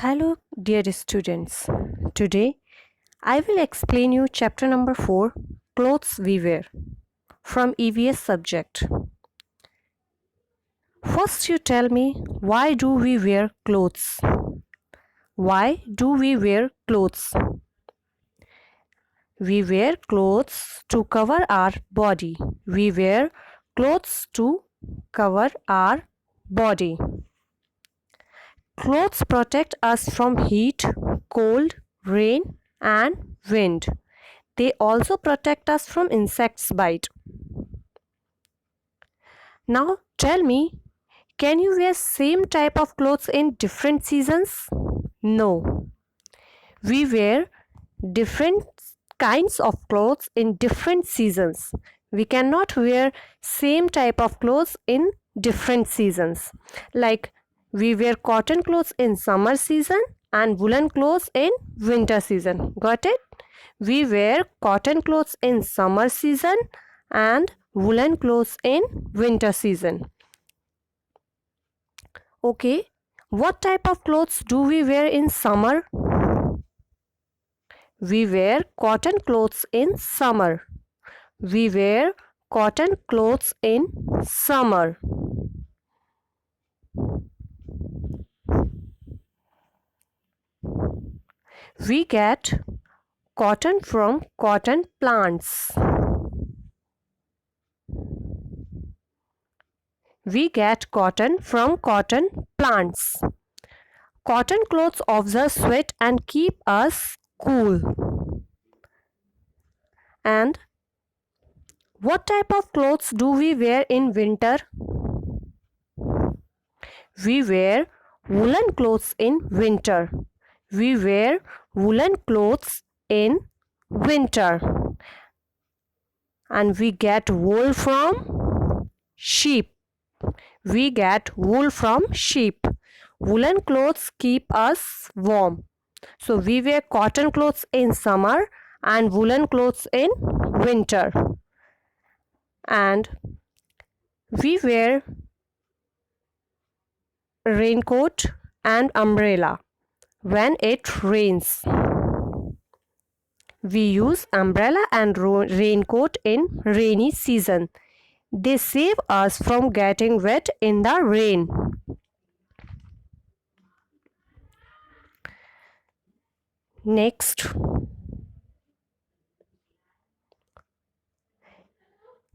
Hello, dear students. Today I will explain you chapter number 4, Clothes We Wear, from EVS subject. First, you tell me, why do we wear clothes? Why do we wear clothes? We wear clothes to cover our body. We wear clothes to cover our body. Clothes protect us from heat, cold, rain, and wind. They also protect us from insects' bite. Now tell me, can you wear same type of clothes in different seasons? No. We wear different kinds of clothes in different seasons. We cannot wear same type of clothes in different seasons. Like we wear cotton clothes in summer season and woolen clothes in winter season. Got it? We wear cotton clothes in summer season and woolen clothes in winter season. Okay, what type of clothes do we wear in summer? We wear cotton clothes in summer. We wear cotton clothes in summer. We get cotton from cotton plants. We get cotton from cotton plants. Cotton clothes absorb sweat and keep us cool. And what type of clothes do we wear in winter? We wear woolen clothes in winter. We wear woolen clothes in winter. And we get wool from sheep. We get wool from sheep. Woolen clothes keep us warm. So we wear cotton clothes in summer and woolen clothes in winter. And we wear raincoat and umbrella when it rains. We use umbrella and raincoat in rainy season. They save us from getting wet in the rain. Next,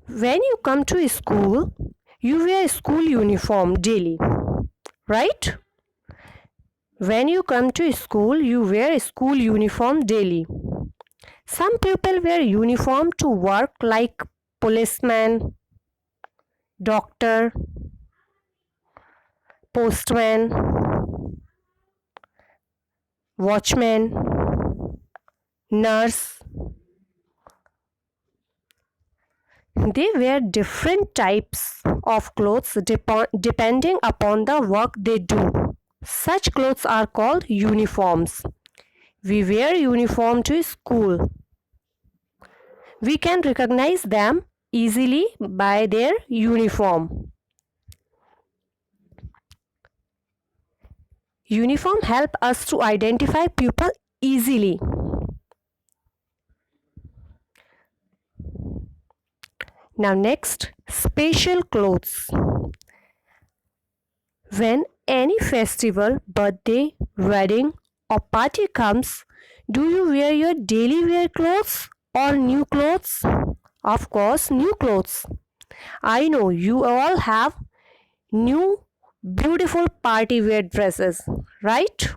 when you come to school, you wear school uniform daily, right? When you come to school, you wear school uniform daily. Some people wear uniform to work like policeman, doctor, postman, watchman, nurse. They wear different types of clothes depending upon the work they do. Such clothes are called uniforms. We wear uniform to school. We can recognize them easily by their uniform. Uniform help us to identify people easily. Now next, special clothes. When any festival, birthday, wedding or party comes, do you wear your daily wear clothes or new clothes? Of course, new clothes. I know you all have new beautiful party wear dresses, right?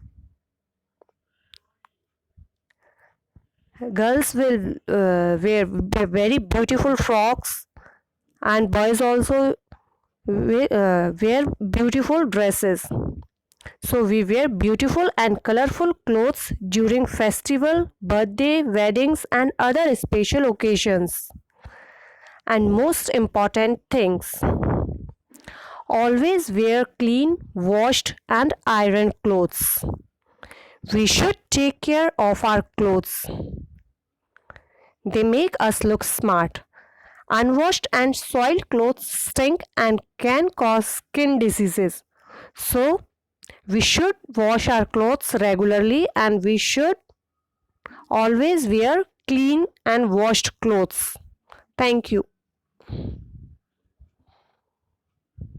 Girls will wear very beautiful frocks and boys also wear beautiful dresses. So we wear beautiful and colorful clothes during festival, birthday, weddings and other special occasions. And most important things, always wear clean, washed and ironed clothes. We should take care of our clothes. They make us look smart. Unwashed and soiled clothes stink and can cause skin diseases. So, We should wash our clothes regularly and we should always wear clean and washed clothes. Thank you.